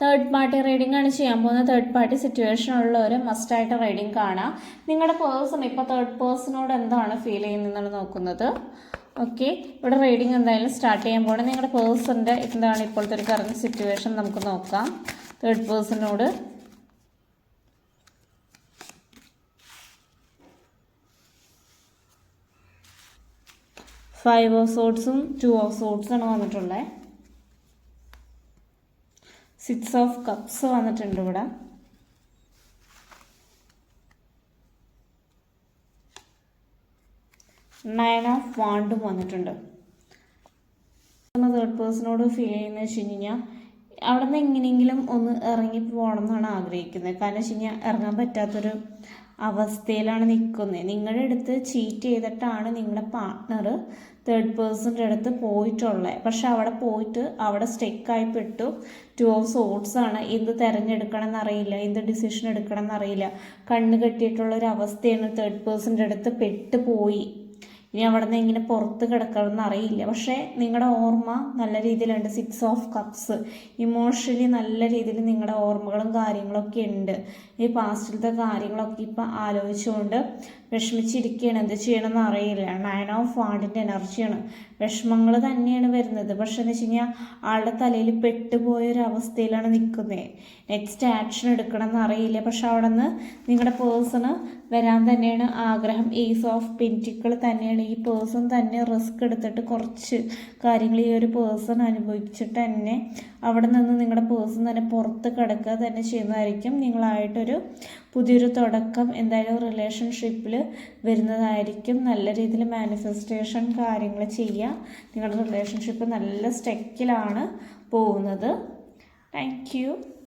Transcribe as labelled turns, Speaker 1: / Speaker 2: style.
Speaker 1: Third party reading ആണ് ചെയ്യാൻ പോകുന്നത്. തേർഡ് പാർട്ടി സിറ്റുവേഷൻ ഉള്ളവർ മസ്റ്റായിട്ട് റീഡിംഗ് കാണാം. നിങ്ങളുടെ പേഴ്സൺ ഇപ്പോൾ തേർഡ് പേഴ്സണോട് എന്താണ് ഫീൽ ചെയ്യുന്നതെന്നാണ് നോക്കുന്നത്. ഓക്കെ, ഇവിടെ റീഡിംഗ് എന്തായാലും സ്റ്റാർട്ട് ചെയ്യാൻ പോകണം. നിങ്ങളുടെ പേഴ്സണിൻ്റെ എന്താണ് ഇപ്പോഴത്തെ ഒരു കറണ്ട് സിറ്റുവേഷൻ നമുക്ക് നോക്കാം. തേർഡ് പേഴ്സണോട് ഫൈവ് ഓഫ് സോഡ്സും 2 ഓഫ് സോഡ്സാണ് വന്നിട്ടുള്ളത്. 6 ഓഫ് കപ്സ് വന്നിട്ടുണ്ട് ഇവിടെ. നയൻ ഓഫ് വാണ്ടും വന്നിട്ടുണ്ട്. തേർഡ് പേഴ്സണോട് ഫീൽ ചെയ്യുന്നത് വെച്ച് കഴിഞ്ഞാൽ അവിടെ നിന്ന് എങ്ങനെയെങ്കിലും ഒന്ന് ഇറങ്ങി പോകണം എന്നാണ് ആഗ്രഹിക്കുന്നത്. കാരണം വെച്ച് കഴിഞ്ഞാൽ ഇറങ്ങാൻ പറ്റാത്തൊരു അവസ്ഥയിലാണ് നിൽക്കുന്നത്. നിങ്ങളുടെ അടുത്ത് ചീറ്റ് ചെയ്തിട്ടാണ് നിങ്ങളുടെ പാർട്ട്ണർ തേർഡ് പേഴ്സൻ്റെ അടുത്ത് പോയിട്ടുള്ളത്. പക്ഷെ അവിടെ പോയിട്ട് അവിടെ സ്റ്റെക്കായി പെട്ടു. 2 ഓഫ് സോഡ്സ് ആണ്. എന്ത് തിരഞ്ഞെടുക്കണം എന്നറിയില്ല, എന്ത് ഡിസിഷൻ എടുക്കണം എന്നറിയില്ല. കണ്ണ് കെട്ടിയിട്ടുള്ളൊരു അവസ്ഥയാണ്. തേർഡ് പേഴ്സൻ്റെ അടുത്ത് പെട്ടുപോയി. ഇനി അവിടെ നിന്ന് എങ്ങനെ പുറത്ത് കിടക്കണമെന്ന് അറിയില്ല. പക്ഷേ നിങ്ങളുടെ ഓർമ്മ നല്ല രീതിയിലുണ്ട്. 6 ഓഫ് കപ്സ്. ഇമോഷണലി നല്ല രീതിയിൽ നിങ്ങളുടെ ഓർമ്മകളും കാര്യങ്ങളൊക്കെ ഉണ്ട്. ഈ പാസ്റ്റിലത്തെ കാര്യങ്ങളൊക്കെ ഇപ്പം ആലോചിച്ചുകൊണ്ട് വിഷമിച്ചിരിക്കുകയാണ്. എന്ത് ചെയ്യണമെന്ന് അറിയില്ല. 9 ഓഫ് വാണ്ടിൻ്റെ എനർജിയാണ്. വിഷമങ്ങൾ തന്നെയാണ് വരുന്നത്. പക്ഷെ എന്ന് വെച്ച് കഴിഞ്ഞാൽ ആളുടെ തലയിൽ പെട്ടുപോയൊരവസ്ഥയിലാണ് നിൽക്കുന്നത്. നെക്സ്റ്റ് ആക്ഷൻ എടുക്കണം എന്നറിയില്ല. പക്ഷെ അവിടെ നിന്ന് നിങ്ങളുടെ പേഴ്സണ് വരാൻ തന്നെയാണ് ആഗ്രഹം. ഏസ് ഓഫ് പെൻറ്റിക്കിൾ തന്നെയാണ്. ഈ പേഴ്സൺ തന്നെ റിസ്ക് എടുത്തിട്ട് കുറച്ച് കാര്യങ്ങൾ ഈ ഒരു പേഴ്സൺ അനുഭവിച്ചിട്ട് തന്നെ അവിടെ നിന്ന് നിങ്ങളുടെ പേഴ്സൺ തന്നെ പുറത്ത് കിടക്കുക തന്നെ ചെയ്യുന്നതായിരിക്കും. നിങ്ങളായിട്ടൊരു പുതിയൊരു തുടക്കം എന്തായാലും റിലേഷൻഷിപ്പിൽ വരുന്നതായിരിക്കും. നല്ല രീതിയിൽ മാനിഫെസ്റ്റേഷൻ കാര്യങ്ങൾ ചെയ്യുക. നിങ്ങളുടെ റിലേഷൻഷിപ്പ് നല്ല സ്റ്റെക്കിലാണ് പോകുന്നത്. Thank you.